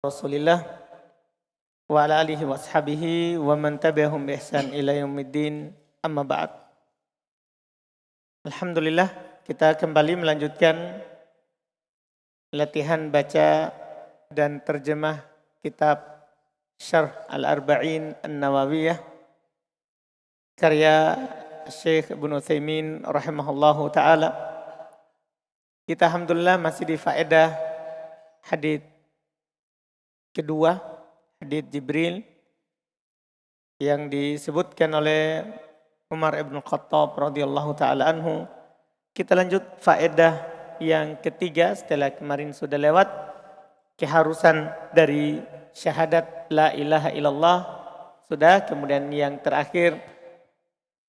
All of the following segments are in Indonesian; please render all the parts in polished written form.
Rasulillah wa ala alihi wa ashabihi wa man tabi'ahum bi ihsan ila yaumiddin, amma ba'd. Alhamdulillah, kita kembali melanjutkan latihan baca dan terjemah kitab Syarh Al-Arba'in An-Nawawiyah karya Syekh Ibnu Utsaimin rahimahullahu taala. Kita alhamdulillah masih di faedah hadits kedua, hadits Jibril yang disebutkan oleh Umar ibn Khattab radhiyallahu taala anhu. Kita lanjut faedah yang ketiga setelah kemarin sudah lewat keharusan dari syahadat la ilaha illallah sudah, kemudian yang terakhir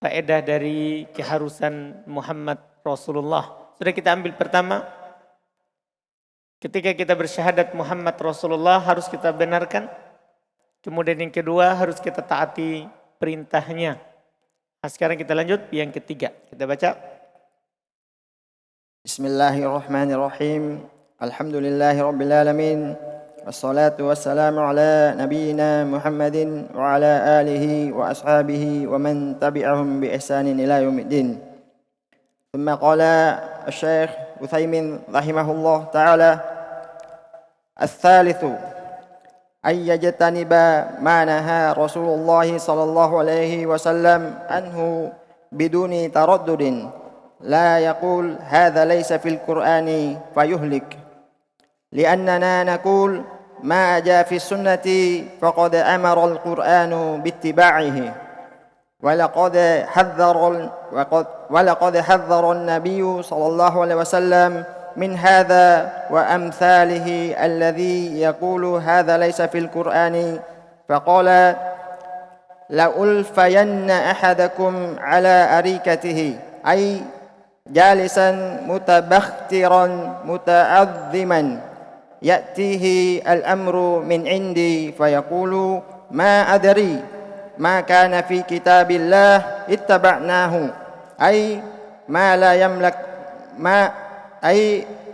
faedah dari keharusan Muhammad Rasulullah. Sudah kita ambil pertama, ketika kita bersyahadat Muhammad Rasulullah harus kita benarkan. Kemudian yang kedua harus kita taati perintahnya. Nah, sekarang kita lanjut yang ketiga. Kita baca. Bismillahirrahmanirrahim. Alhamdulillahirabbil alamin. Wassalatu wassalamu ala nabiyyina Muhammadin wa ala alihi wa ashabihi wa man tabi'ahum bi ihsanin ila yaumiddin. Thumma qala Syekh Utsaimin rahimahullah taala, الثالث أن يجتنب ما نهى رسول الله صلى الله عليه وسلم عنه بدون تردد، لا يقول هذا ليس في القرآن فيهلك، لأننا نقول ما جاء في السنة فقد أمر القرآن باتباعه، ولقد حذر النبي صلى الله عليه وسلم من هذا وأمثاله الذي يقول هذا ليس في القرآن، فقال لألفين أحدكم على أريكته، أي جالسا متبخترا متعظما، يأتيه الأمر من عندي فيقول ما أدري ما كان في كتاب الله اتبعناه، أي ما لا يملك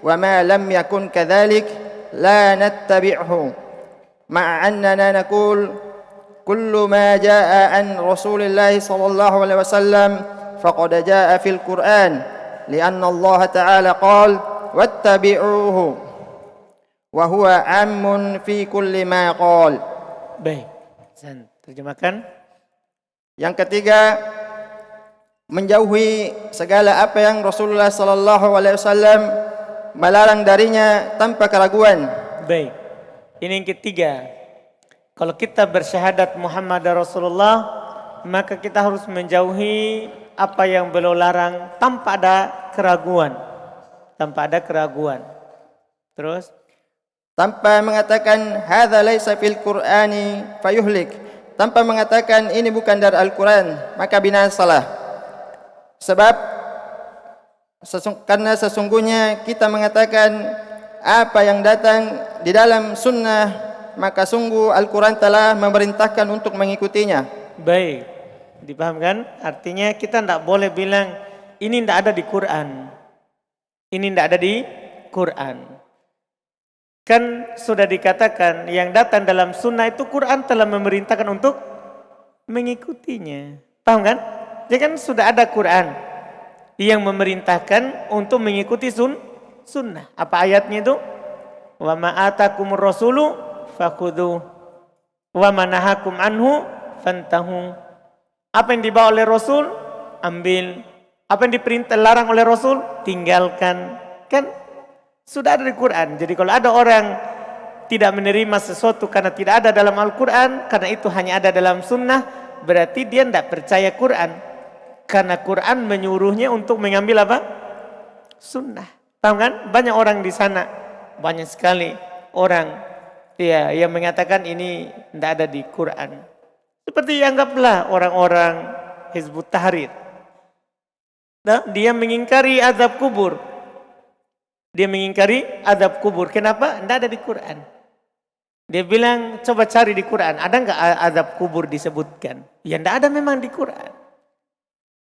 وما لم يكن كذلك لا نتبعه، مع أننا نقول كل ما جاء عن رسول الله صلى الله عليه وسلم فقد جاء في القرآن، لأن الله تعالى قال واتبعوه وهو عام في كل ما قال. Baik, saya terjemahkan. Yang ketiga, menjauhi segala apa yang Rasulullah sallallahu alaihi wasallam melarang darinya tanpa keraguan. Baik. Ini yang ketiga. Kalau kita bersyahadat Muhammad Rasulullah, maka kita harus menjauhi apa yang beliau larang tanpa ada keraguan. Tanpa ada keraguan. Terus tanpa mengatakan hadza laisa fil Qur'ani fayuhlik, tanpa mengatakan ini bukan dari Al-Qur'an maka binasalah. Sebab karena sesungguhnya kita mengatakan apa yang datang di dalam sunnah, maka sungguh Al-Quran telah memerintahkan untuk mengikutinya. Baik, dipahamkan? Artinya kita tidak boleh bilang ini tidak ada di Quran, ini tidak ada di Quran. Kan sudah dikatakan yang datang dalam sunnah itu Quran telah memerintahkan untuk mengikutinya. Paham kan? Jadi kan sudah ada Quran yang memerintahkan untuk mengikuti sunnah. Apa ayatnya itu? Wa ma atakumur rasulu fakhudhu wa ma nahakum anhu fantahu. Apa yang dibawa oleh Rasul, ambil. Apa yang diperintah larang oleh Rasul, tinggalkan. Kan sudah ada di Quran. Jadi kalau ada orang tidak menerima sesuatu karena tidak ada dalam Al-Quran, karena itu hanya ada dalam sunnah, berarti dia tidak percaya Quran. Karena Quran menyuruhnya untuk mengambil apa? Sunnah. Paham kan? Banyak orang di sana, banyak sekali orang yang mengatakan ini tidak ada di Quran. Seperti anggaplah orang-orang Hizbut Tahrir. Nah, dia mengingkari azab kubur. Dia mengingkari azab kubur. Kenapa? Tidak ada di Quran. Dia bilang coba cari di Quran, ada enggak azab kubur disebutkan? Ya tidak ada memang di Quran.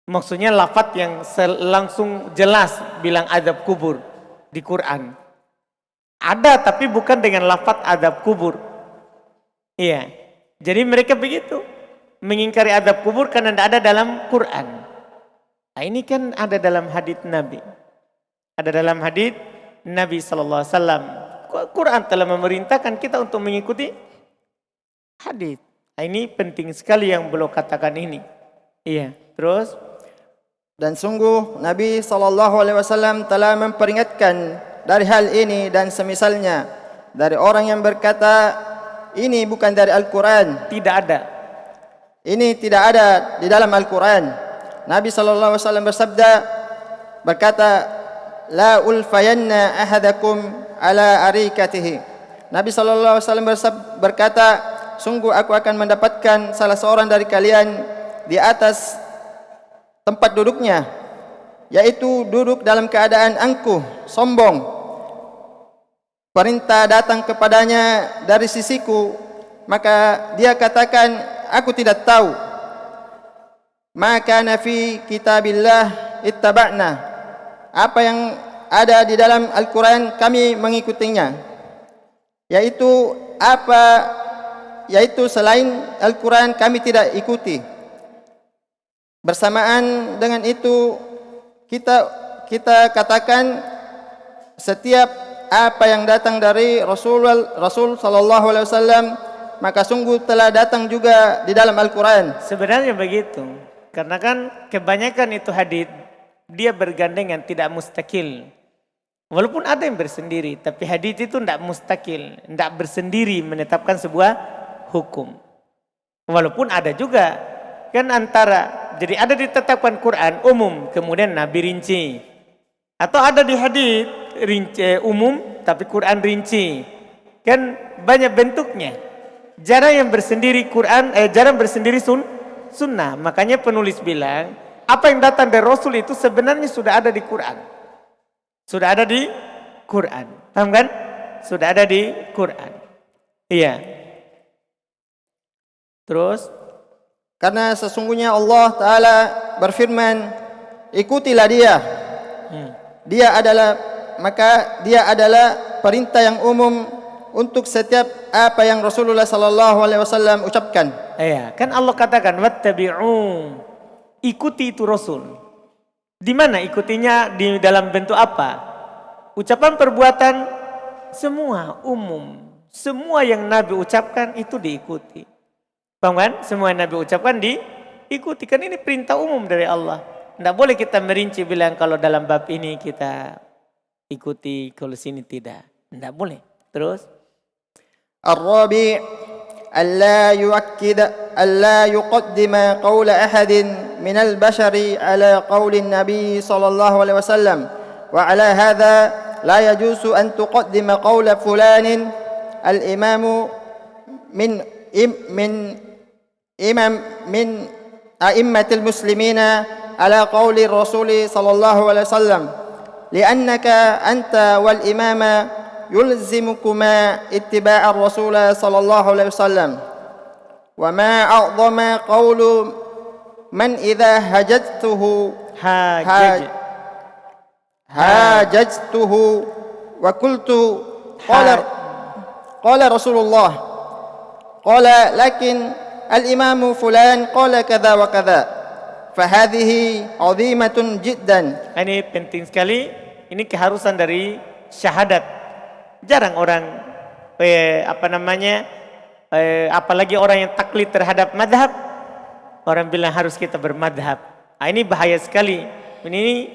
Maksudnya lafaz yang langsung jelas bilang azab kubur di Quran. Ada tapi bukan dengan lafaz azab kubur. Iya. Jadi mereka begitu. Mengingkari azab kubur karena tidak ada dalam Quran. Nah, ini kan ada dalam hadits Nabi. Ada dalam hadits Nabi SAW. Quran telah memerintahkan kita untuk mengikuti hadits. Nah, ini penting sekali yang beliau katakan ini. Iya. Terus? Dan sungguh Nabi SAW telah memperingatkan dari hal ini dan semisalnya dari orang yang berkata ini bukan dari Al-Quran. Tidak ada. Ini tidak ada di dalam Al-Quran. Nabi SAW berkata, La ulfayanna ahadakum ala arikatihi. Nabi SAW berkata, sungguh aku akan mendapatkan salah seorang dari kalian di atas tempat duduknya, yaitu duduk dalam keadaan angkuh, sombong. Perintah datang kepadanya dari sisiku, maka dia katakan, aku tidak tahu. Maka nafi kitabillah ittaba'na. Apa yang ada di dalam Al-Quran kami mengikutinya. Yaitu selain Al-Quran kami tidak ikuti. Bersamaan dengan itu kita katakan setiap apa yang datang dari Rasul sallallahu alaihi wasallam maka sungguh telah datang juga di dalam Al-Quran. Sebenarnya begitu. Karena kan kebanyakan itu hadits dia bergandengan, tidak mustakil. Walaupun ada yang bersendiri, tapi hadits itu tidak mustakil, tidak bersendiri menetapkan sebuah hukum. Walaupun ada juga kan antara, jadi ada ditetapkan Quran umum, kemudian Nabi rinci. Atau ada di hadits rinci umum, tapi Quran rinci. Kan banyak bentuknya. Jarang yang bersendiri Quran, jarang bersendiri sunnah. Makanya penulis bilang, apa yang datang dari Rasul itu sebenarnya sudah ada di Quran. Sudah ada di Quran. Paham kan? Sudah ada di Quran. Iya. Terus? Karena sesungguhnya Allah Ta'ala berfirman, ikutilah dia. Maka dia adalah perintah yang umum untuk setiap apa yang Rasulullah sallallahu alaihi wasallam ucapkan. Iya, kan Allah katakan wattabi'u. Ikuti itu Rasul. Di mana ikutinya, di dalam bentuk apa? Ucapan, perbuatan, semua umum. Semua yang Nabi ucapkan itu diikuti. Paham kan? Semua yang Nabi ucapkan diikuti. Kan ini perintah umum dari Allah. Tidak boleh kita merinci bilang kalau dalam bab ini kita ikuti, kalau sini tidak. Tidak boleh. Terus? الرابع ألا يقدم قول أحد من البشر على قول النبي صلى الله عليه وسلم وعلى هذا لا يجوز أن تقدم قول فلان الإمام من أئمة المسلمين على قول الرسول صلى الله عليه وسلم لأنك أنت والإمام يلزمكما اتباع الرسول صلى الله عليه وسلم وما أعظم قول من إذا هاججته وقلت قال رسول الله قال لكن الإمام فلان قال كذا وكذا فهذه عظيمة جدا. Ini penting sekali. Ini keharusan dari syahadat. Jarang orang apalagi orang yang taklid terhadap madhab, orang bilang harus kita bermadhab. Nah, ini bahaya sekali. Ini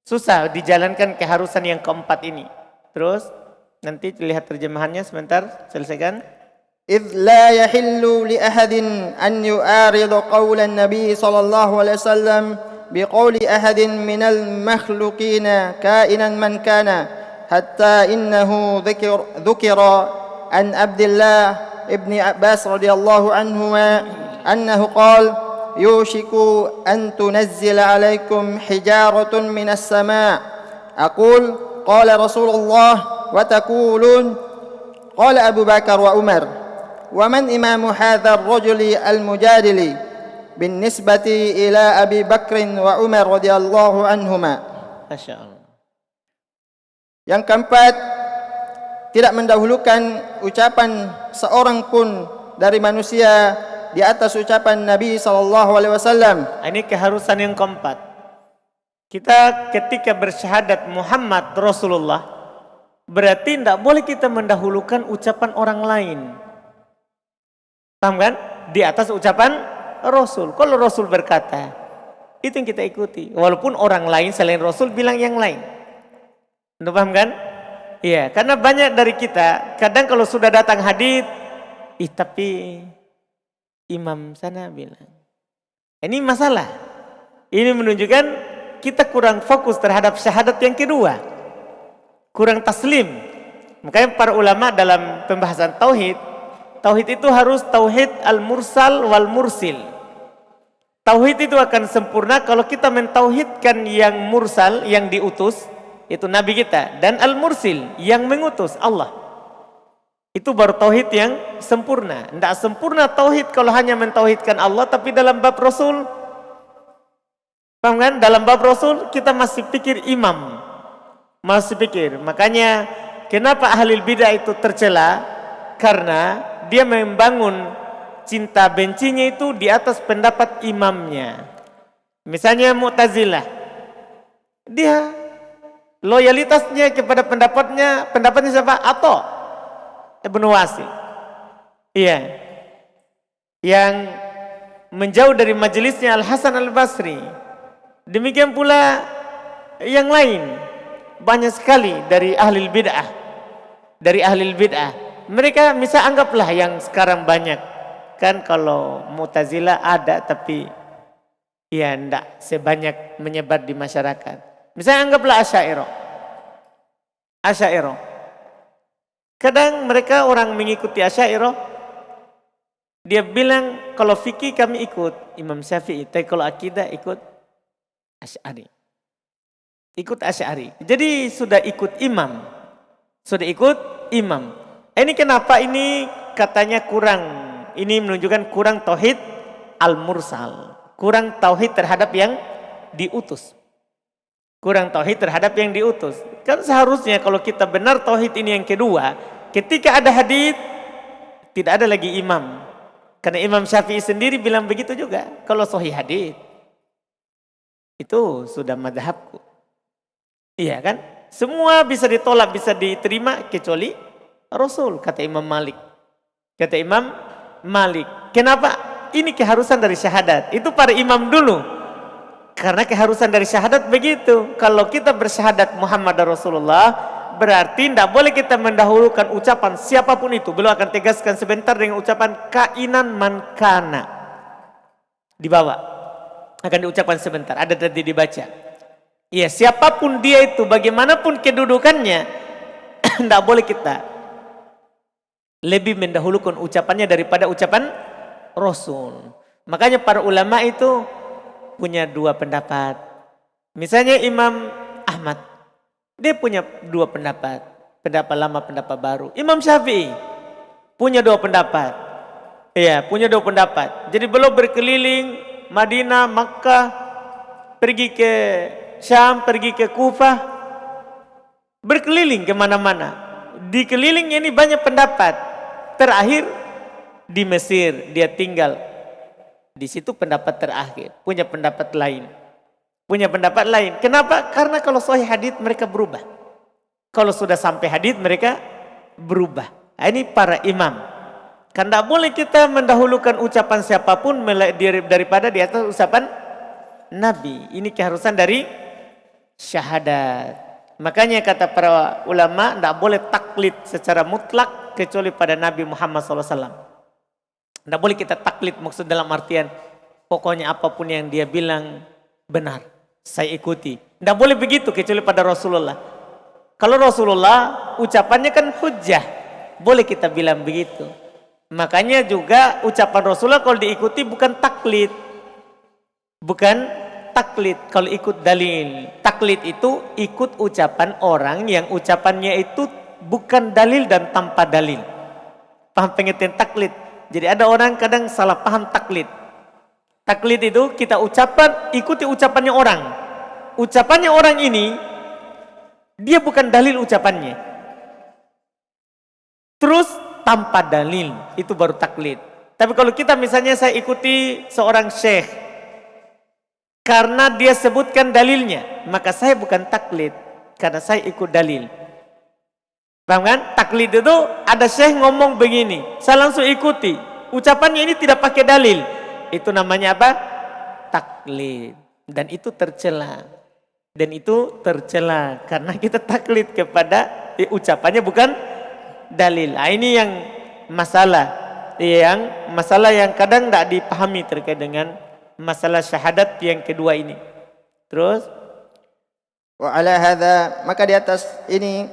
susah dijalankan keharusan yang keempat ini. Terus nanti lihat terjemahannya sebentar, selesaikan. إذ لا يحل لأحد أن يعارض قول النبي صلى الله عليه وسلم بقول أحد من المخلوقين كائنا من كان حتى إنه ذكر عن عبد الله ابن عباس رضي الله عنهما أنه قال يوشك أن تنزل عليكم حجارة من السماء أقول قال رسول الله وتقولون قال أبو بكر وعمر ومن إمام هذا الرجل المجادل بالنسبة إلى أبي بكر وعمر رضي الله عنهما. Masya Allah. Yang keempat, tidak mendahulukan ucapan seorang pun dari manusia di atas ucapan Nabi sallallahu alaihi wasallam. Ini keharusan yang keempat. Kita ketika bersyahadat Muhammad Rasulullah, berarti tidak boleh kita mendahulukan ucapan orang lain. Paham kan? Di atas ucapan Rasul. Kalau Rasul berkata, itu yang kita ikuti. Walaupun orang lain selain Rasul bilang yang lain. Anda paham kan? Iya, karena banyak dari kita, kadang kalau sudah datang hadits, tapi imam sana bilang. Ini masalah. Ini menunjukkan kita kurang fokus terhadap syahadat yang kedua. Kurang taslim. Makanya para ulama dalam pembahasan tauhid itu harus tauhid al-mursal wal mursil. Tauhid itu akan sempurna kalau kita mentauhidkan yang mursal, yang diutus, itu Nabi kita, dan al-mursil, yang mengutus Allah. Itu baru tauhid yang sempurna. Tidak sempurna tauhid kalau hanya mentauhidkan Allah, tapi dalam bab Rasul, paham kan? Dalam bab Rasul kita masih pikir imam, masih pikir. Makanya kenapa ahli bidah itu tercela? Karena dia membangun cinta bencinya itu di atas pendapat imamnya. Misalnya Mu'tazilah, dia loyalitasnya kepada pendapatnya siapa? Atha Ibnu Wasil. Iya. Yang menjauh dari majelisnya Al-Hasan Al-Basri. Demikian pula yang lain. Banyak sekali dari ahli bid'ah. Mereka bisa anggaplah yang sekarang banyak. Kan kalau Mu'tazilah ada tapi ya enggak sebanyak menyebar di masyarakat. Misalnya anggaplah Asy'ariyah. Kadang mereka orang mengikuti Asy'ariyah, dia bilang kalau fikih kami ikut Imam Syafi'i, tapi kalau akidah ikut Asy'ari. Jadi sudah ikut imam. Ini kenapa ini katanya kurang? Ini menunjukkan kurang tauhid al-mursal, kurang tauhid terhadap yang diutus. Kan seharusnya kalau kita benar tauhid ini yang kedua, ketika ada hadits tidak ada lagi imam. Karena Imam Syafi'i sendiri bilang begitu juga. Kalau sahih hadits itu sudah mazhabku. Iya kan? Semua bisa ditolak, bisa diterima kecuali Rasul, kata Imam Malik. Kenapa? Ini keharusan dari syahadat. Itu para imam dulu. Karena keharusan dari syahadat begitu. Kalau kita bersyahadat Muhammad Rasulullah, berarti tidak boleh kita mendahulukan ucapan siapapun itu. Beliau akan tegaskan sebentar dengan ucapan kainan man kana. Dibawa. Akan diucapkan sebentar. Ada tadi dibaca. Ya, siapapun dia itu, bagaimanapun kedudukannya, tidak boleh kita lebih mendahulukan ucapannya daripada ucapan Rasul. Makanya para ulama itu punya dua pendapat. Misalnya Imam Ahmad, dia punya dua pendapat. Pendapat lama, pendapat baru. Imam Syafi'i punya dua pendapat. Iya, punya dua pendapat. Jadi beliau berkeliling Madinah, Makkah, pergi ke Syam, pergi ke Kufah, berkeliling kemana-mana. Di keliling ini banyak pendapat. Terakhir di Mesir dia tinggal. Di situ pendapat terakhir, punya pendapat lain. Kenapa? Karena kalau sahih hadits mereka berubah. Kalau sudah sampai hadits mereka berubah. Nah, ini para imam. Kan tidak boleh kita mendahulukan ucapan siapapun daripada di atas ucapan Nabi. Ini keharusan dari syahadat. Makanya kata para ulama, tidak boleh taklid secara mutlak kecuali pada Nabi Muhammad SAW. Tidak boleh kita taklid, maksud dalam artian pokoknya apapun yang dia bilang benar, saya ikuti. Tidak boleh begitu kecuali pada Rasulullah. Kalau Rasulullah ucapannya kan hujjah, boleh kita bilang begitu. Makanya juga ucapan Rasulullah kalau diikuti bukan taklid. Kalau ikut dalil. Taklid itu ikut ucapan orang yang ucapannya itu bukan dalil dan tanpa dalil. Paham pengertian taklid? Jadi ada orang kadang salah paham taklid. Taklid itu kita ikuti ucapannya orang. Ucapannya orang ini, dia bukan dalil ucapannya. terus tanpa dalil, itu baru taklid. Tapi kalau kita misalnya saya ikuti seorang syekh karena dia sebutkan dalilnya, maka saya bukan taklid karena saya ikut dalil. Paham kan? Taklid itu ada syekh ngomong begini, saya langsung ikuti. Ucapannya ini tidak pakai dalil. Itu namanya apa? Taklid. Dan itu tercela. Karena kita taklid kepada ucapannya bukan dalil. Nah, ini yang masalah yang kadang tidak dipahami terkait dengan masalah syahadat yang kedua ini. Terus Wa ala hadza, maka di atas ini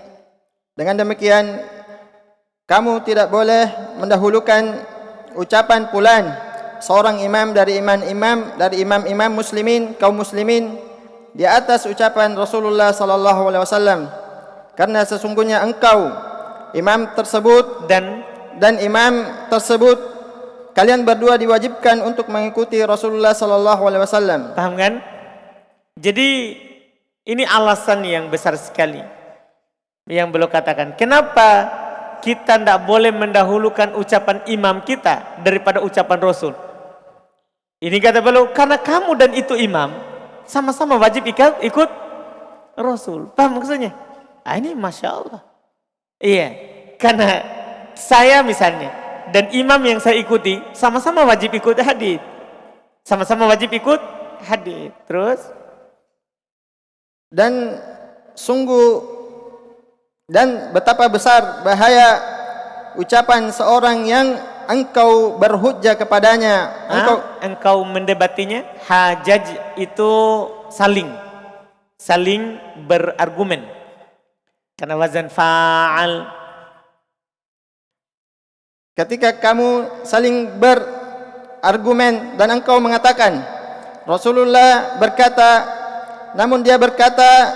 dengan demikian kamu tidak boleh mendahulukan ucapan fulan seorang imam dari imam muslimin, kaum muslimin, di atas ucapan Rasulullah sallallahu alaihi wasallam, karena sesungguhnya engkau imam tersebut dan imam tersebut kalian berdua diwajibkan untuk mengikuti Rasulullah sallallahu alaihi wasallam. Paham kan? Jadi ini alasan yang besar sekali yang beliau katakan. Kenapa kita tidak boleh mendahulukan ucapan imam kita daripada ucapan Rasul? Ini kata beliau, karena kamu dan itu imam sama-sama wajib ikut Rasul. Paham maksudnya? Ini Masya Allah. Iya, karena saya misalnya dan imam yang saya ikuti sama-sama wajib ikut hadis. Sama-sama wajib ikut hadis. Terus dan betapa besar bahaya ucapan seorang yang engkau berhujjah kepadanya, engkau mendebatinya. Hajaj itu saling berargumen. Karena wazan fa'al. Ketika kamu saling berargumen dan engkau mengatakan Rasulullah berkata, namun dia berkata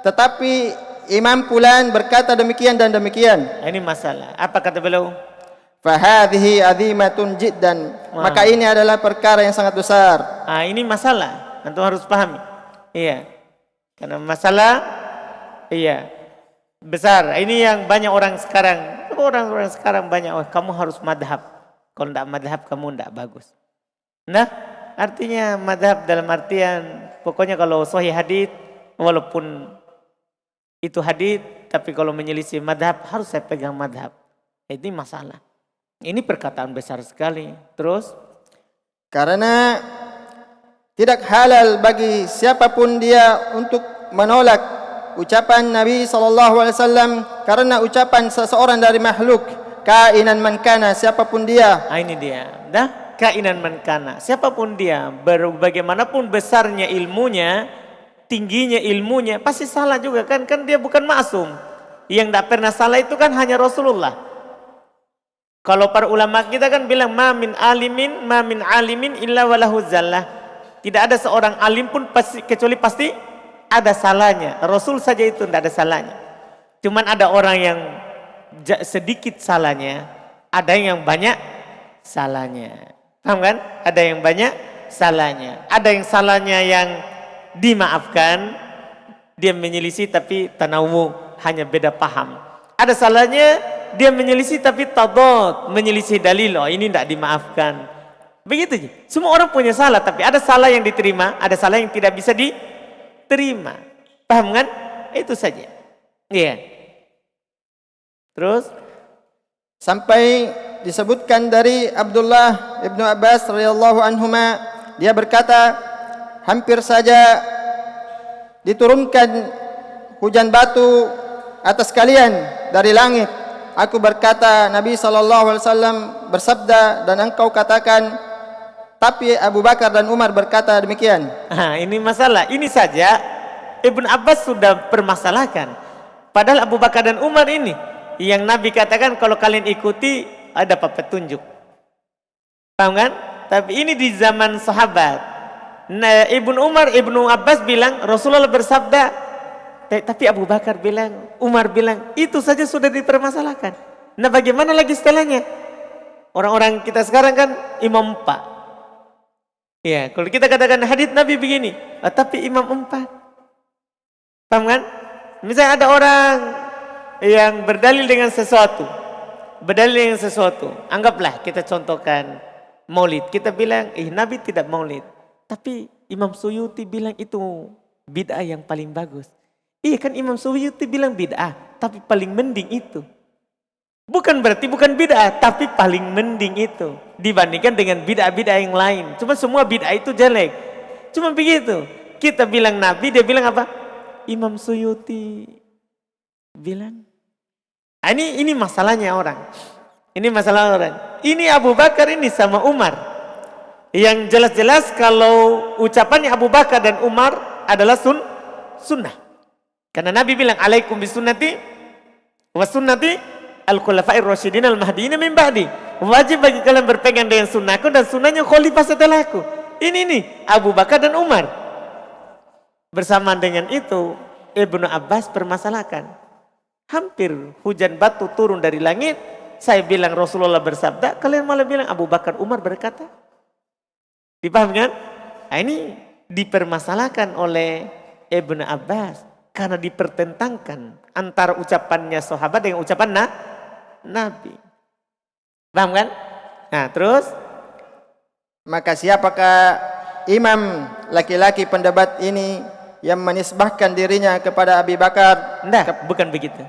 tetapi imam fulan berkata demikian dan demikian. Ini masalah. Apa kata beliau? Fahadhihi azimatun jiddan. Maka ini adalah perkara yang sangat besar. Ini masalah. Antum harus pahami. Iya. Karena masalah besar. Ini yang banyak orang sekarang banyak, kamu harus madhab. Kalau tidak madhab kamu tidak bagus. Nah, artinya madhab dalam artian pokoknya kalau sahih hadits walaupun itu hadits, tapi kalau menyelisih madhab harus saya pegang madhab. Ini masalah. Ini perkataan besar sekali. Terus karena tidak halal bagi siapapun dia untuk menolak ucapan Nabi SAW, karena ucapan seseorang dari makhluk, kainan man kana, siapapun dia. Ini dia. Dah, kainan man kana, siapapun dia, bagaimanapun besarnya ilmunya, tingginya ilmunya, pasti salah juga kan dia bukan maksum. Yang tidak pernah salah itu kan hanya Rasulullah. Kalau para ulama kita kan bilang ma min alimin illa walahu zallah. Tidak ada seorang alim pun kecuali pasti ada salahnya. Rasul saja itu tidak ada salahnya. Cuman ada orang yang sedikit salahnya, ada yang banyak salahnya. Paham kan? Ada yang banyak salahnya. Ada yang salahnya yang dimaafkan, dia menyelisih tapi tanawu, hanya beda paham. Ada salahnya dia menyelisih tapi tadad, menyelisih dalil. Ini tidak dimaafkan. Begitu aja. Semua orang punya salah, tapi ada salah yang diterima, ada salah yang tidak bisa diterima. Paham kan? Itu saja. Iya. Terus sampai disebutkan dari Abdullah ibnu Abbas radhiyallahu anhuma, dia berkata, hampir saja diturunkan hujan batu atas kalian dari langit. Aku berkata, Nabi SAW bersabda, dan engkau katakan, tapi Abu Bakar dan Umar berkata demikian. Ini masalah. Ini saja Ibn Abbas sudah permasalahkan. Padahal Abu Bakar dan Umar ini yang Nabi katakan kalau kalian ikuti ada petunjuk. Paham kan? Tapi ini di zaman sahabat. Nah, Ibnu Abbas bilang Rasulullah bersabda, tapi Abu Bakar bilang, Umar bilang, itu saja sudah dipermasalahkan. Nah, bagaimana lagi setelahnya? Orang-orang kita sekarang kan imam 4. Ya, kalau kita katakan hadits Nabi begini, tapi imam 4. Paham kan? Misalnya ada orang yang berdalil dengan sesuatu, berdalil dengan sesuatu. Anggaplah kita contohkan maulid. Kita bilang, Nabi tidak maulid. Tapi Imam Suyuti bilang itu bid'ah yang paling bagus. Iya kan Imam Suyuti bilang bid'ah, tapi paling mending itu. Bukan berarti bukan bid'ah, tapi paling mending itu. Dibandingkan dengan bid'ah-bid'ah yang lain. Cuma semua bid'ah itu jelek. Cuma begitu. Kita bilang Nabi, dia bilang apa? Imam Suyuti bilang. Ini masalahnya orang. Ini masalah orang. Ini Abu Bakar ini sama Umar. Yang jelas-jelas kalau ucapannya Abu Bakar dan Umar adalah sunnah. Karena Nabi bilang, alaikum bisunnati wa sunnati al-khulafa'ir rasyidin al-mahdiin min ba'di. Wajib bagi kalian berpegang dengan sunnahku dan sunnahnya khalifah setelahku. Ini Abu Bakar dan Umar. Bersamaan dengan itu, Ibnu Abbas permasalahkan. Hampir hujan batu turun dari langit. Saya bilang Rasulullah bersabda, kalian malah bilang Abu Bakar Umar berkata. Dipaham kan? Nah, ini dipermasalahkan oleh Ibnu Abbas. Karena dipertentangkan antara ucapannya sahabat dengan ucapan Nabi. Paham kan? Nah terus. Maka siapakah imam laki-laki pendebat ini yang menisbahkan dirinya kepada Abi Bakar? Enggak, bukan begitu.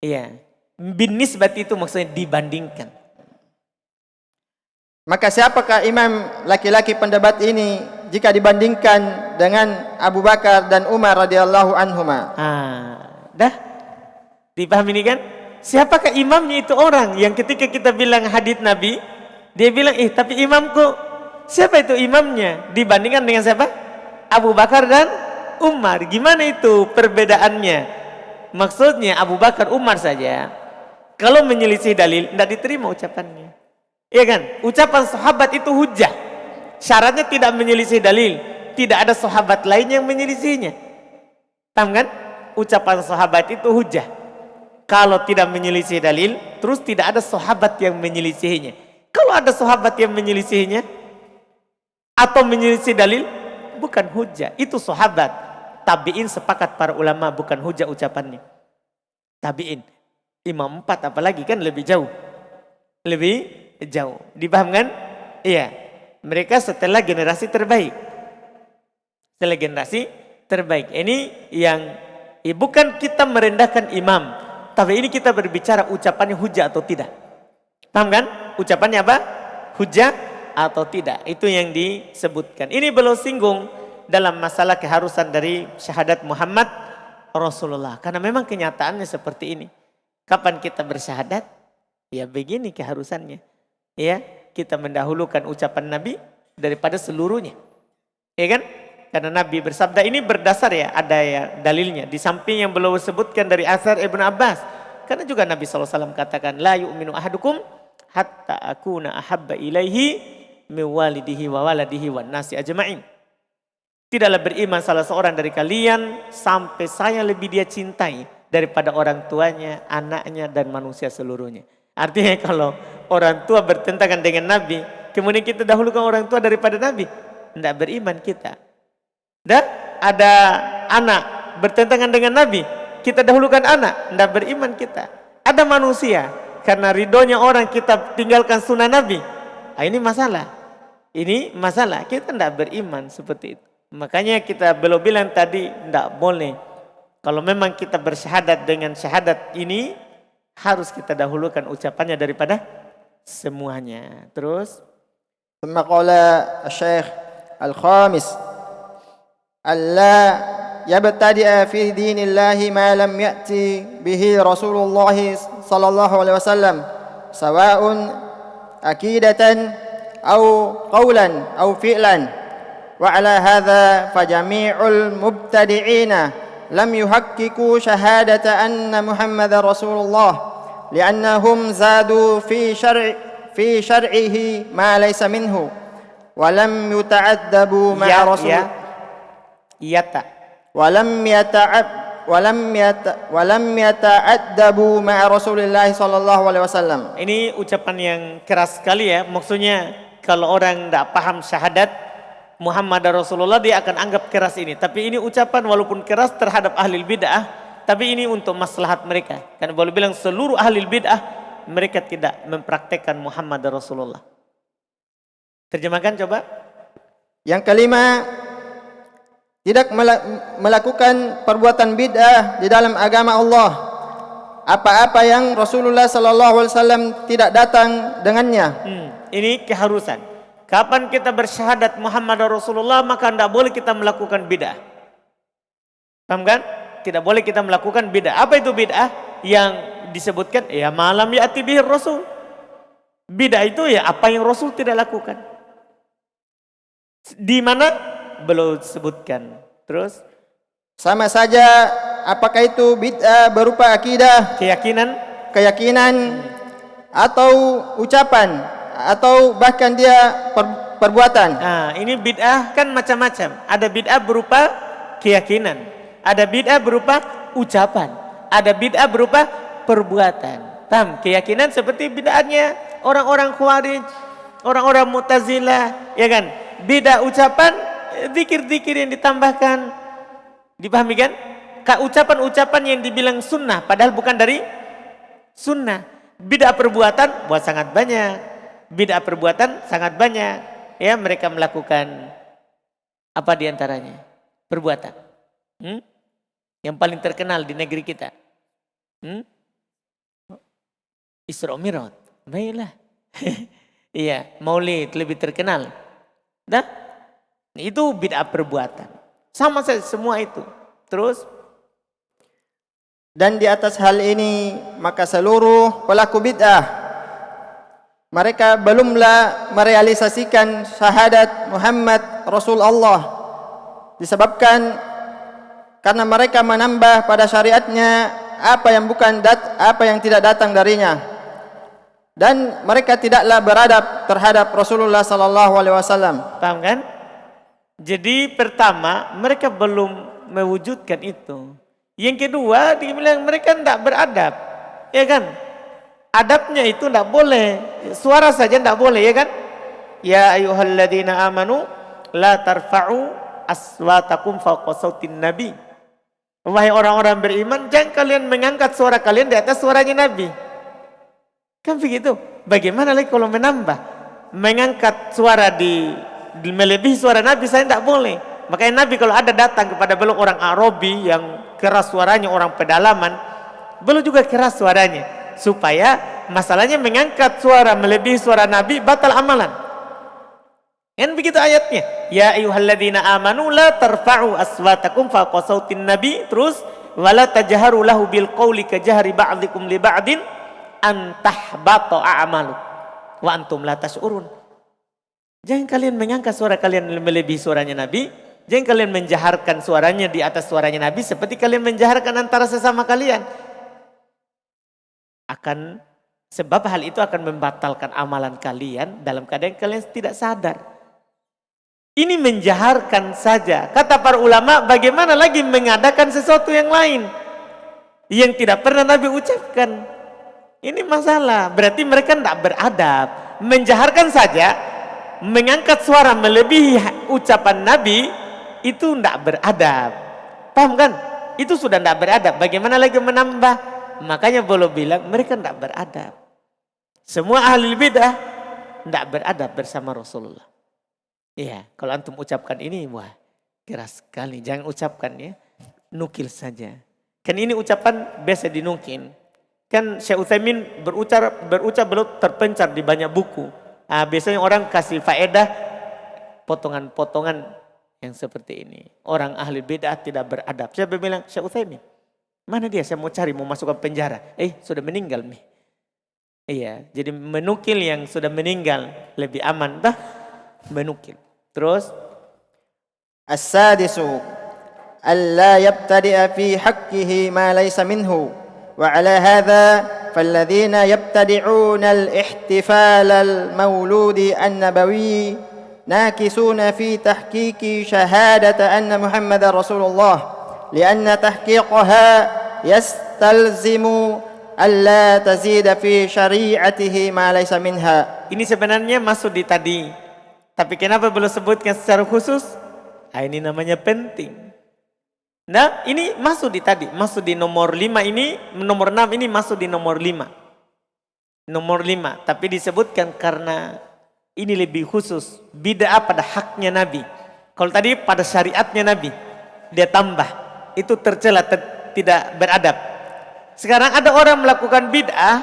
Iya. Bin nisbat itu maksudnya dibandingkan. Maka siapakah imam laki-laki pendebat ini jika dibandingkan dengan Abu Bakar dan Umar radhiyallahu anhuma? Dah dipahami ini kan? Siapakah imamnya itu orang yang ketika kita bilang hadits Nabi, dia bilang tapi imamku. Siapa itu imamnya? Dibandingkan dengan siapa? Abu Bakar dan Umar. Gimana itu perbedaannya? Maksudnya Abu Bakar Umar saja. Kalau menyelisih dalil tidak diterima ucapannya. Iya kan? Ucapan sahabat itu hujah. Syaratnya tidak menyelisih dalil. Tidak ada sahabat lain yang menyelisihinya. Paham kan? Ucapan sahabat itu hujah. Kalau tidak menyelisih dalil, terus tidak ada sahabat yang menyelisihinya. Kalau ada sahabat yang menyelisihinya atau menyelisih dalil, bukan hujah. Itu sahabat. Tabi'in sepakat para ulama bukan hujah ucapannya. Tabi'in. Imam 4 apalagi kan lebih jauh. Lebih jauh. Dipaham kan? Iya. Mereka setelah generasi terbaik. Setelah generasi terbaik. Ini yang bukan kita merendahkan imam, tapi ini kita berbicara ucapannya hujah atau tidak. Paham kan? Ucapannya apa? Hujah atau tidak. Itu yang disebutkan. Ini belum singgung dalam masalah keharusan dari syahadat Muhammad Rasulullah. Karena memang kenyataannya seperti ini. Kapan kita bersyahadat? Ya begini keharusannya. Ya, kita mendahulukan ucapan Nabi daripada seluruhnya. Ya kan? Karena Nabi bersabda ini berdasar ya, ada ya dalilnya. Di samping yang belum disebutkan dari asar Ibnu Abbas. Karena juga Nabi SAW katakan, la yu'minu ahadukum hatta akuna ahabba ilaihi min walidihi wa waladihi wan nasi ajma'in. Tidaklah beriman salah seorang dari kalian sampai saya lebih dia cintai daripada orang tuanya, anaknya dan manusia seluruhnya. Artinya kalau orang tua bertentangan dengan Nabi, kemudian kita dahulukan orang tua daripada Nabi, tidak beriman kita. Dan ada anak bertentangan dengan Nabi, kita dahulukan anak, tidak beriman kita. Ada manusia, karena ridhonya orang kita tinggalkan sunnah Nabi. Ini masalah. Ini masalah, kita tidak beriman seperti itu. Makanya kita belum bilang tadi, tidak boleh. Kalau memang kita bersyahadat dengan syahadat ini, harus kita dahulukan ucapannya daripada semuanya. Terus ثم قال الشيخ الخامس ألا يبتدئ في دين الله ما لم يأتي به رسول الله صلى الله عليه وسلم سواء أكيدة أو قولا أو فعلا وعلى هذا فجميع المبتدعين لم يحققوا شهادة أن محمد رسول الله لأنهم زادوا في شرعه ما ليس منه ولم يتعذبوا مع رسول ولم يتعذبوا مع رسول الله صلى الله عليه وسلم. Ini ucapan yang keras sekali ya. Maksudnya kalau orang tidak paham syahadat Muhammad Rasulullah, dia akan anggap keras ini. Tapi ini ucapan walaupun keras terhadap ahli bid'ah, tapi ini untuk maslahat mereka. Karena boleh bilang seluruh ahli bid'ah mereka tidak mempraktekkan Muhammad Rasulullah. Terjemahkan coba. Yang kelima, tidak melakukan perbuatan bid'ah di dalam agama Allah. Apa-apa yang Rasulullah sallallahu alaihi wasallam tidak datang dengannya. Ini keharusan. Kapan kita bersyahadat Muhammad Rasulullah, maka tidak boleh kita melakukan bid'ah. Paham kan? Tidak boleh kita melakukan bid'ah. Apa itu bid'ah? Yang disebutkan ya malam ya'ti bihi Rasul. Bid'ah itu ya apa yang Rasul tidak lakukan. Di mana? Belum sebutkan. Terus sama saja apakah itu bid'ah berupa akidah, keyakinan atau ucapan atau bahkan dia perbuatan. Nah, ini bid'ah kan macam-macam. Ada bid'ah berupa keyakinan, ada bid'ah berupa ucapan, ada bid'ah berupa perbuatan. Paham? Keyakinan seperti bid'ahnya orang-orang Khawarij, orang-orang Mu'tazilah, ya kan? Bid'ah ucapan, zikir-zikir yang ditambahkan. Dipahami kan? Ucapan-ucapan yang dibilang sunnah padahal bukan dari sunnah. Bid'ah perbuatan buat sangat banyak. Bid'ah perbuatan sangat banyak. Ya, mereka melakukan apa diantaranya? Perbuatan. Yang paling terkenal di negeri kita. Isra Mi'raj. Baiklah. Iya, Maulid lebih terkenal. Nah, itu bid'ah perbuatan. Sama saja semua itu. Terus dan di atas hal ini maka seluruh pelaku bid'ah mereka belumlah merealisasikan syahadat Muhammad Rasul Allah disebabkan karena mereka menambah pada syariatnya apa yang tidak datang darinya, dan mereka tidaklah beradab terhadap Rasulullah sallallahu alaihi wasallam. Paham kan? Jadi pertama mereka belum mewujudkan itu. Yang kedua dibilang mereka tidak beradab, ya kan? Adabnya itu tidak boleh, suara saja tidak boleh, ya kan? Ya ayyuhalladzina amanu la tarfa'u aswatakum fawqa sautin nabi. Wahai orang-orang beriman, jangan kalian mengangkat suara kalian di atas suaranya Nabi. Kan begitu. Bagaimana lagi kalau mengangkat suara melebihi suara Nabi, saya tidak boleh. Makanya Nabi kalau ada datang kepada beliau orang Arabi yang keras suaranya, orang pedalaman, beliau juga keras suaranya. Supaya masalahnya mengangkat suara melebihi suara Nabi batal amalan. Kan begitu ayatnya. Ya ayyuhalladzina amanu la tarfa'u aswatakum fawqa sautin nabi. Terus wala tajharu lahu bil qawli kajahri ba'dikum li ba'din an tahbata a'malu wa antum la tash'urun. Jangan kalian mengangkat suara kalian melebihi suaranya Nabi. Jangan kalian menjaharkan suaranya di atas suaranya Nabi seperti kalian menjaharkan antara sesama kalian. Sebab hal itu akan membatalkan amalan kalian dalam keadaan kalian tidak sadar. Ini menjaharkan saja. Kata para ulama, bagaimana lagi mengadakan sesuatu yang lain yang tidak pernah Nabi ucapkan. Ini masalah. Berarti mereka tidak beradab. Menjaharkan saja, mengangkat suara melebihi ucapan Nabi, itu tidak beradab. Paham kan? Itu sudah tidak beradab. Bagaimana lagi menambah? Makanya boleh bilang mereka tidak beradab. Semua ahli bidah tidak beradab bersama Rasulullah. Iya, kalau antum ucapkan ini, wah keras sekali. Jangan ucapkan ya, nukil saja. Kan ini ucapan biasa dinukil. Kan Syekh Utsaimin berucap belum terpencar di banyak buku. Nah, biasanya orang kasih faedah potongan-potongan yang seperti ini. Orang ahli bid'ah tidak beradab. Saya bilang, Syekh Utsaimin, mana dia? Saya mau cari, mau masukkan penjara. Sudah meninggal nih. Iya, jadi menukil yang sudah meninggal lebih aman dah menukil. Terus as-sadisu alla yabtadi'a fi haqqihi ma laysa minhu wa ala hadha falladhina yabtadi'una al-ihtifal al-mawludi an-nabawi nakisuna fi tahqiqi shahadata anna Muhammadar Rasulullah lianna tahqiqaha yastalzimu alla tazida fi syari'atihi ma laysa minha. Ini sebenarnya masuk di tadi. Tapi kenapa belum sebutkan secara khusus? Ini namanya penting. Nah, ini masuk di tadi, masuk di nomor 5 ini, nomor 6 ini masuk di nomor 5. nomor 5. Tapi disebutkan karena ini lebih khusus. Bid'ah pada haknya Nabi. Kalau tadi pada syariatnya Nabi. Dia tambah. Itu tercela, tidak beradab. Sekarang ada orang melakukan bid'ah.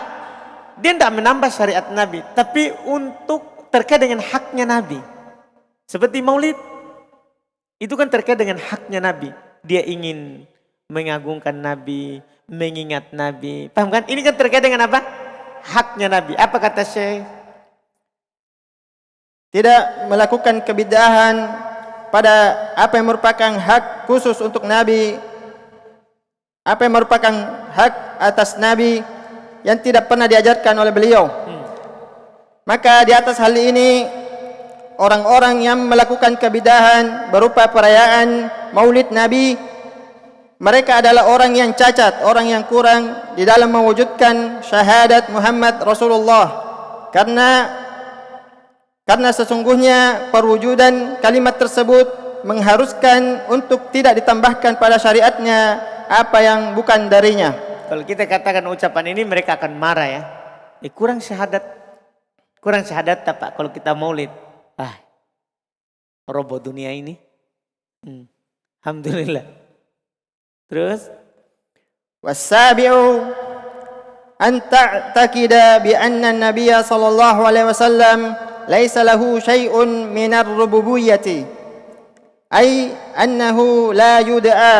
Dia tidak menambah syariat Nabi. Tapi untuk terkait dengan haknya Nabi. Seperti maulid. Itu kan terkait dengan haknya Nabi. Dia ingin mengagungkan Nabi, mengingat Nabi. Paham kan? Ini kan terkait dengan apa? Haknya Nabi. Apa kata Syekh? Tidak melakukan kebid'ahan pada apa yang merupakan hak khusus untuk Nabi, apa yang merupakan hak atas Nabi yang tidak pernah diajarkan oleh beliau. Maka di atas hal ini, orang-orang yang melakukan kebid'ahan berupa perayaan maulid Nabi, mereka adalah orang yang cacat, orang yang kurang di dalam mewujudkan syahadat Muhammad Rasulullah. Karena sesungguhnya perwujudan kalimat tersebut mengharuskan untuk tidak ditambahkan pada syariatnya apa yang bukan darinya. Kalau kita katakan ucapan ini mereka akan marah ya. Kurang syahadat. Kurang syahadat Pak kalau kita maulid. Roboh dunia ini. Alhamdulillah. Terus wasabi'u an ta'taqida bi anna an-nabiy sallallahu alaihi wasallam laysa lahu syai'un min ar-rububiyyati ay annahu la yud'a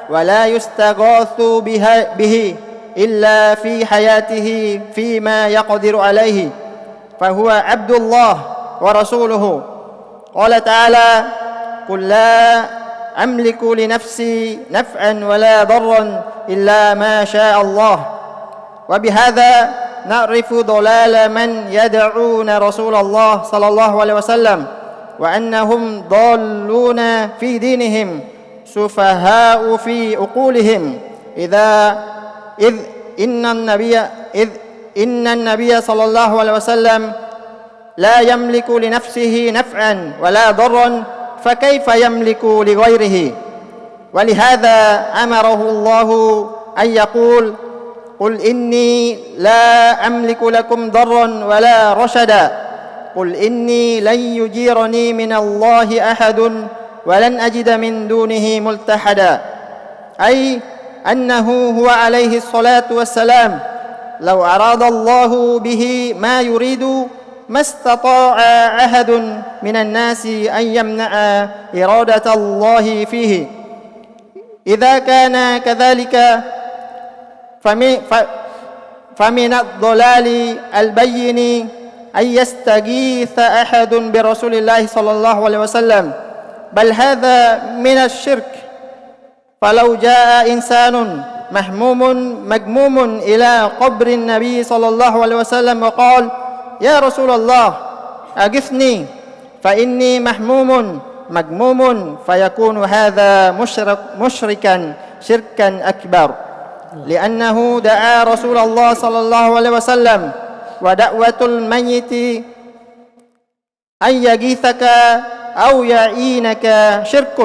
wa la yustaghathu bihi illa fi hayatihi fi ma yaqdiru alaihi fa huwa abdullah wa rasuluhu. Qala ta'ala qul la amliku li nafsi naf'an wa la darran illa ma syaa Allah. Wa bihadza na'rifu dhalala man yad'una Rasulullah sallallahu alaihi wasallam wa annahum dhalluna fi dinihim sufaha'u fi uqulihim inna an-nabiyya sallallahu alaihi wasallam la yamliku li nafsihi naf'an wa la darran فكيف يملك لغيره ولهذا أمره الله أن يقول قل إني لا أملك لكم ضرا ولا رشدا قل إني لن يجيرني من الله أحد ولن أجد من دونه ملتحدا أي أنه هو عليه الصلاة والسلام لو أراد الله به ما يريد ما استطاع أحد من الناس أن يمنع إرادة الله فيه. إذا كان كذلك فمن الضلال البين أن يستغيث أحد برسول الله صلى الله عليه وسلم بل هذا من الشرك. فلو جاء إنسان مغموم إلى قبر النبي صلى الله عليه وسلم وقال يا رسول الله أغثني فإني مغموم فيكون هذا مشركا شركا أكبر لأنه دعا رسول الله صلى الله عليه وسلم ودعوة الميت أن يغيثك أو يعينك شرك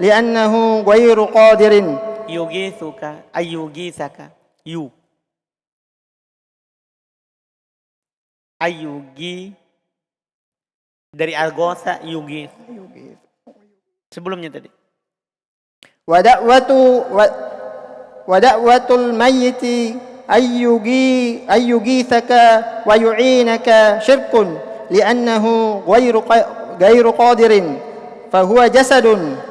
لأنه غير قادر. يغيثك أي يغيثك Ayugi dari algosa yugi. Sebelumnya tadi. Wada'watul mayyiti ayyugithaka wa yu'inaka syirkun li'annahu ghairu qadirin fahuwa jasadun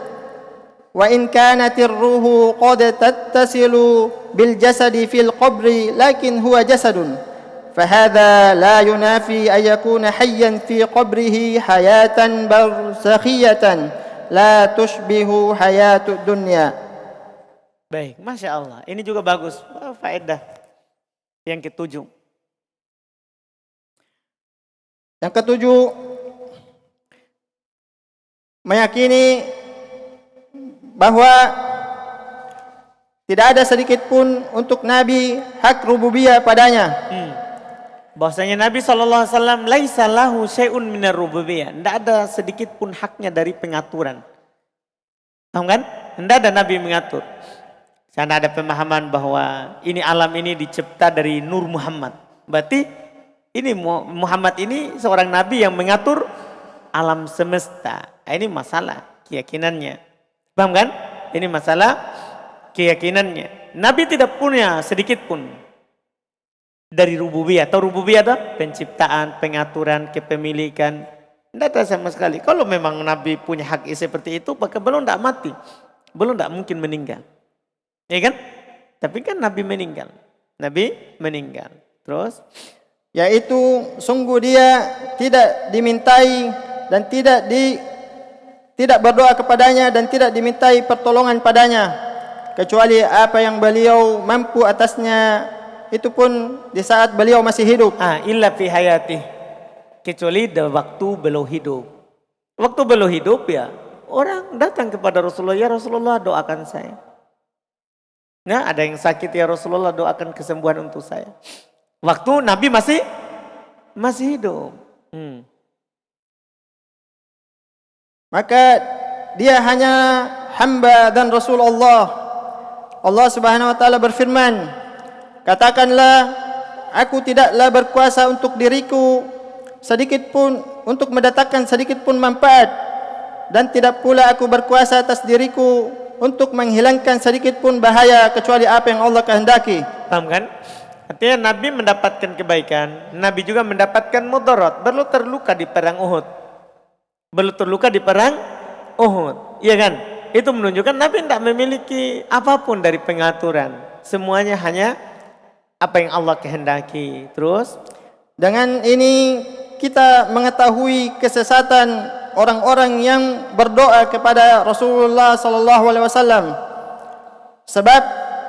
wa in kanatir ruhu qad tattasilu bil jasadi fil qabri lakin huwa jasadun. فهذا لا ينافي أن يكون حيا في قبره حياة برزخية لا تشبه حياة الدنيا. Baik, Masya Allah. Ini juga bagus. Faedah yang ketujuh. Yang ketujuh, meyakini bahwa tidak ada sedikit pun untuk Nabi hak rububiyah padanya. Bahwasanya Nabi SAW laisa lahu syai'un minar rububiyah. Tidak ada sedikit pun haknya dari pengaturan. Paham kan? Tidak ada Nabi mengatur. Sana ada pemahaman bahwa ini alam ini dicipta dari Nur Muhammad. Berarti Ini Muhammad ini seorang nabi yang mengatur alam semesta. Ini masalah keyakinannya. Paham kan? Ini masalah keyakinannya. Nabi tidak punya sedikit pun dari rububiyah. Atau rububiyah itu penciptaan, pengaturan, kepemilikan. Tidak ada sama sekali. Kalau memang Nabi punya hak seperti itu, maka belum tidak mati. Belum tidak mungkin meninggal. Ya kan? Tapi kan Nabi meninggal. Nabi meninggal. Terus? Yaitu sungguh dia tidak dimintai dan tidak berdoa kepadanya dan tidak dimintai pertolongan padanya. Kecuali apa yang beliau mampu atasnya, itu pun di saat beliau masih hidup. Illa fi hayatih. Kecuali waktu beliau hidup. Waktu beliau hidup ya, orang datang kepada Rasulullah, ya Rasulullah doakan saya. Nah, ada yang sakit, ya Rasulullah doakan kesembuhan untuk saya. Waktu Nabi masih hidup. Maka dia hanya hamba dan Rasulullah. Allah Subhanahu wa taala berfirman, katakanlah, aku tidaklah berkuasa untuk diriku sedikit pun untuk mendatangkan sedikit pun manfaat, dan tidak pula aku berkuasa atas diriku untuk menghilangkan sedikit pun bahaya kecuali apa yang Allah kehendaki. Paham kan? Artinya Nabi mendapatkan kebaikan, Nabi juga mendapatkan mudarat. Belum terluka di perang Uhud. Belum terluka di perang Uhud. Iya kan? Itu menunjukkan Nabi tidak memiliki apapun dari pengaturan. Semuanya hanya apa yang Allah kehendaki. Terus dengan ini kita mengetahui kesesatan orang-orang yang berdoa kepada Rasulullah sallallahu alaihi wasallam, sebab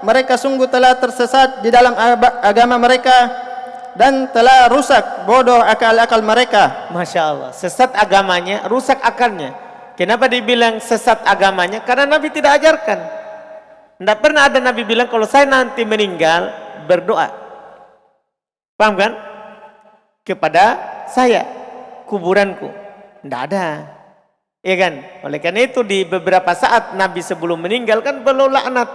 mereka sungguh telah tersesat di dalam agama mereka dan telah rusak bodoh akal-akal mereka. Masya Allah, sesat agamanya, rusak akalnya. Kenapa dibilang sesat agamanya? Karena Nabi tidak ajarkan. Tidak pernah ada Nabi bilang kalau saya nanti meninggal berdoa. Paham kan? Kepada saya, kuburanku. Tidak ada. Ya kan? Oleh karena itu di beberapa saat Nabi sebelum meninggal kan beliau laknat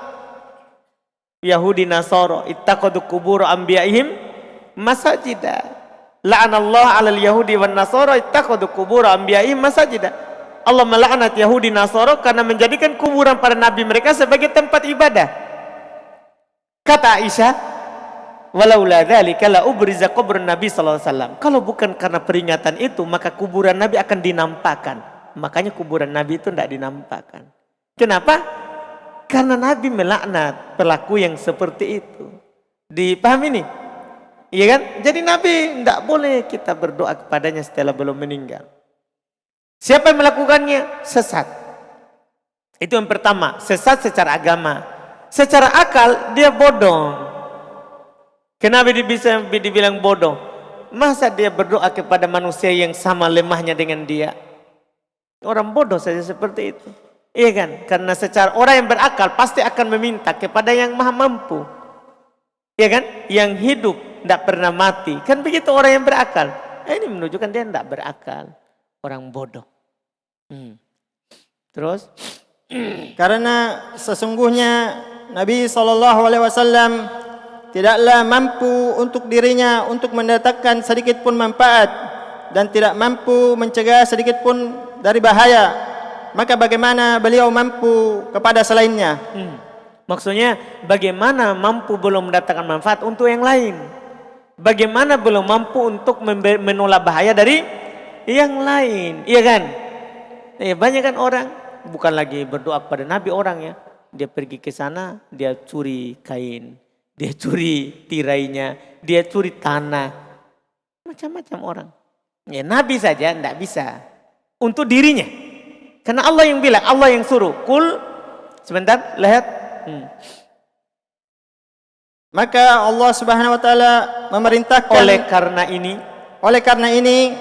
Yahudi Nasara, ittaqadu qubur anbiya'ihim masajida. La'anallahu 'alal yahudi wan nasara ittaqadu qubur anbiya'ihim masajida. Allah melaknat Yahudi Nasara karena menjadikan kuburan para nabi mereka sebagai tempat ibadah. Kata Aisyah, walaula dzalika la ubriza qubrun Nabi sallallahu alaihi wasallam. Kalau bukan karena peringatan itu, maka kuburan Nabi akan dinampakkan. Makanya kuburan Nabi itu tidak dinampakkan. Kenapa? Karena Nabi melaknat pelaku yang seperti itu. Dipahami ini? Iya kan? Jadi Nabi tidak boleh kita berdoa kepadanya setelah belum meninggal. Siapa yang melakukannya? Sesat. Itu yang pertama, sesat secara agama. Secara akal dia bodoh. Kenapa dia bisa dibilang bodoh? Masa dia berdoa kepada manusia yang sama lemahnya dengan dia? Orang bodoh saja seperti itu. Iya kan? Karena secara orang yang berakal pasti akan meminta kepada yang maha mampu. Iya kan? Yang hidup, tidak pernah mati. Kan begitu orang yang berakal. Ini menunjukkan dia tidak berakal. Orang bodoh. Terus? Karena sesungguhnya Nabi SAW tidaklah mampu untuk dirinya untuk mendatangkan sedikit pun manfaat dan tidak mampu mencegah sedikit pun dari bahaya. Maka bagaimana beliau mampu kepada selainnya? Maksudnya bagaimana mampu belum mendatangkan manfaat untuk yang lain? Bagaimana belum mampu untuk menolak bahaya dari yang lain? Iya kan? Banyak kan orang bukan lagi berdoa kepada Nabi orangnya. Dia pergi ke sana, dia curi kain, dia curi tirainya, dia curi tanah. Macam-macam orang. Ya Nabi saja tidak bisa. Untuk dirinya. Karena Allah yang bilang, Allah yang suruh. Kul, sebentar, lihat. Maka Allah Subhanahu wa taala memerintahkan oleh karena ini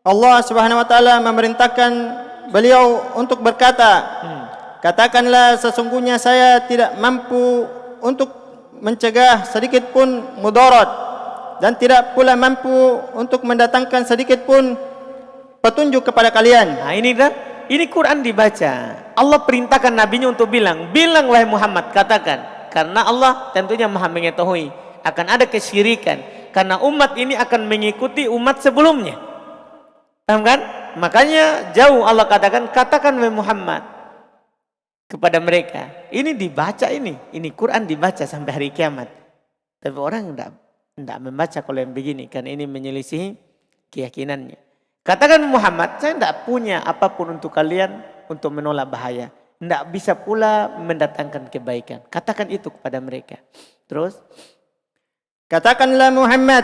Allah Subhanahu wa taala memerintahkan beliau untuk berkata, katakanlah sesungguhnya saya tidak mampu untuk mencegah sedikit pun mudarat dan tidak pula mampu untuk mendatangkan sedikit pun petunjuk kepada kalian. Nah ini Quran dibaca. Allah perintahkan nabinya untuk bilang wahai Muhammad, katakan. Karena Allah tentunya maha mengetahui akan ada kesyirikan Karena umat ini akan mengikuti umat sebelumnya. Paham kan? Makanya jauh Allah katakan wahai Muhammad kepada mereka. Ini dibaca ini Quran dibaca sampai hari kiamat. Tapi orang tidak membaca kalau yang begini, kan ini menyelisihi keyakinannya. Katakan Muhammad, saya tidak punya apapun untuk kalian untuk menolak bahaya. Tidak bisa pula mendatangkan kebaikan. Katakan itu kepada mereka. Terus, katakanlah Muhammad,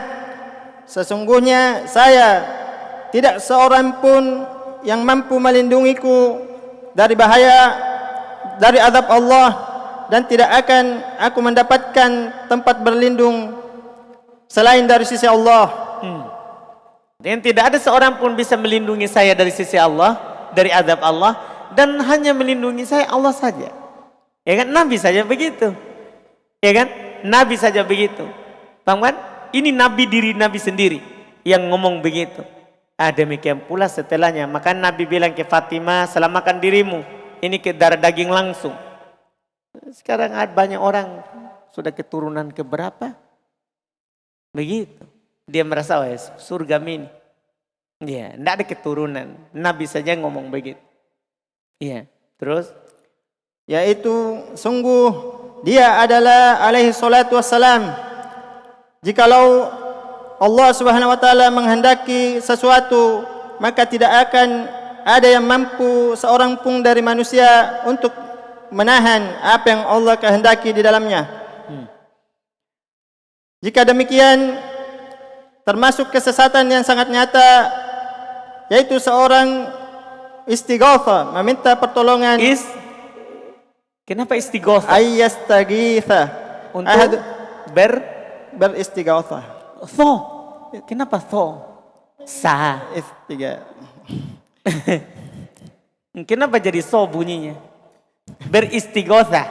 sesungguhnya saya tidak seorang pun yang mampu melindungiku dari bahaya, dari azab Allah, dan tidak akan aku mendapatkan tempat berlindung selain dari sisi Allah. Dan tidak ada seorang pun bisa melindungi saya dari sisi Allah, dari azab Allah, dan hanya melindungi saya Allah saja. Ya kan? Nabi saja begitu. Ya kan? Nabi saja begitu. Paham kan? Ini Nabi, diri Nabi sendiri yang ngomong begitu. Demikian pula setelahnya. Maka Nabi bilang ke Fatimah, selamatkan dirimu. Ini ke darah daging langsung. Sekarang ada banyak orang sudah keturunan keberapa? Begitu. Dia merasa surga ini. Ya, tidak ada keturunan. Nabi saja ngomong begitu. Iya. Terus, yaitu sungguh dia adalah alaihi salatu wassalam. Jikalau Allah Subhanahu wa taala menghendaki sesuatu, maka tidak akan ada yang mampu seorang pun dari manusia untuk menahan apa yang Allah kehendaki di dalamnya. Jika demikian, termasuk kesesatan yang sangat nyata, yaitu seorang istighatha, meminta pertolongan. Kenapa istighatha? Ayyastaghitha, untuk beristighatha. Kenapa kenapa jadi bunyinya? Beristighatha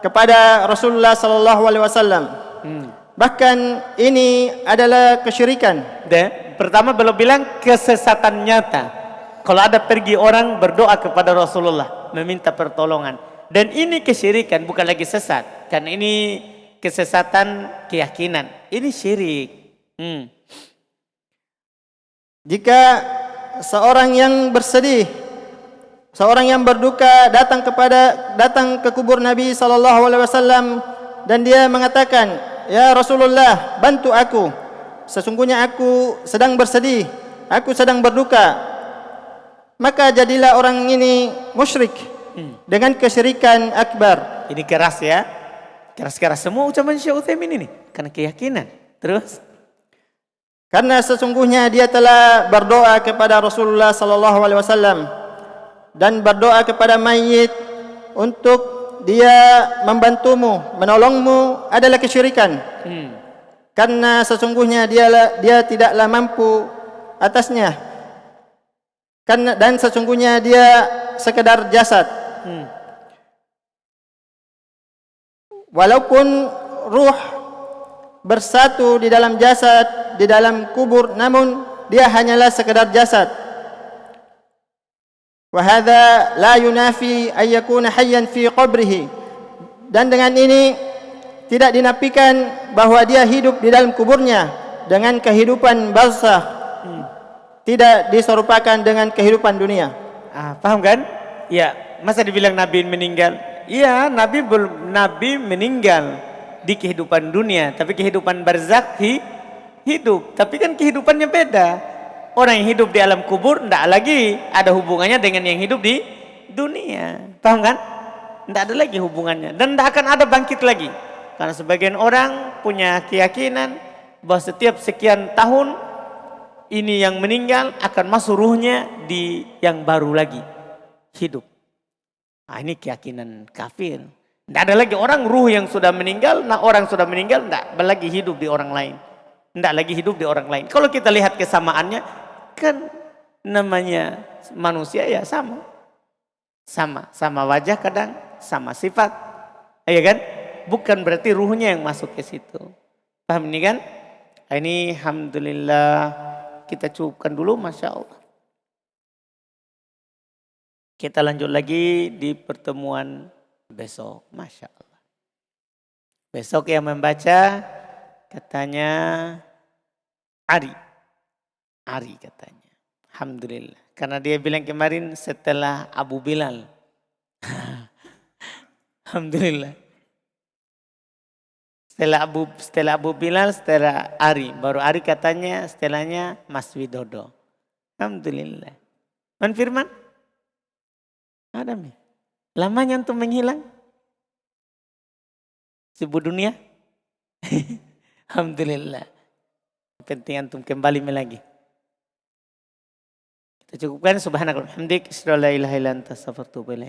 kepada Rasulullah sallallahu alaihi wasallam. Bahkan ini adalah kesyirikan. Pertama belum bilang kesesatan nyata. Kalau ada pergi orang berdoa kepada Rasulullah meminta pertolongan, dan ini kesyirikan, bukan lagi sesat. Karena ini kesesatan keyakinan. Ini syirik. Jika seorang yang bersedih, seorang yang berduka datang ke kubur Nabi sallallahu alaihi wasallam dan dia mengatakan, "Ya Rasulullah, bantu aku. Sesungguhnya aku sedang bersedih, aku sedang berduka." Maka jadilah orang ini musyrik dengan kesyirikan akbar. Ini keras ya. Keras-keras semua ucapan Syekh Utsaimin ini karena keyakinan. Terus, karena sesungguhnya dia telah berdoa kepada Rasulullah sallallahu alaihi wasallam dan berdoa kepada mayit untuk dia membantumu, menolongmu adalah kesyirikan. Karena sesungguhnya dia tidaklah mampu atasnya. Dan sesungguhnya dia sekedar jasad. Walaupun ruh bersatu di dalam jasad, di dalam kubur, namun dia hanyalah sekedar jasad. Wa hadza la yunafi ay yakuna hayyan fi qabrihi. Dan dengan ini tidak dinafikan bahwa dia hidup di dalam kuburnya dengan kehidupan barzakh. Tidak diserupakan dengan kehidupan dunia. Paham kan? Ya, masa dibilang Nabi meninggal? Iya, Nabi meninggal di kehidupan dunia, tapi kehidupan barzakh hidup. Tapi kan kehidupannya beda. Orang yang hidup di alam kubur tidak lagi ada hubungannya dengan yang hidup di dunia. Paham kan? Tidak ada lagi hubungannya. Dan tidak akan ada bangkit lagi. Karena sebagian orang punya keyakinan bahwa setiap sekian tahun ini yang meninggal akan masuk ruhnya di yang baru lagi hidup. Ini keyakinan kafir. Tidak ada lagi orang ruh yang sudah meninggal, orang sudah meninggal tidak lagi hidup di orang lain. Tidak lagi hidup di orang lain. Kalau kita lihat kesamaannya, kan namanya manusia ya sama. Sama wajah kadang, sama sifat. Iya kan? Bukan berarti ruhnya yang masuk ke situ. Paham ini kan? Ini alhamdulillah. Kita cukupkan dulu, Masya Allah. Kita lanjut lagi di pertemuan besok, Masya Allah. Besok yang membaca Katanya Ari. Ari katanya. Alhamdulillah. Karena dia bilang kemarin setelah Abu Bilal. Alhamdulillah. Setelah Abu Bilal, setelah Ari. Baru Ari katanya setelahnya Mas Widodo. Alhamdulillah. Man Firman? Ada mi. Lamanya untuk menghilang. Sibuk dunia. Alhamdulillah. Penting antum kembali lagi. Kita cukupkan subhanakallahumma hamdik. Asyhadu an la ilaha illa anta astaghfiruka wa atubu ilaik.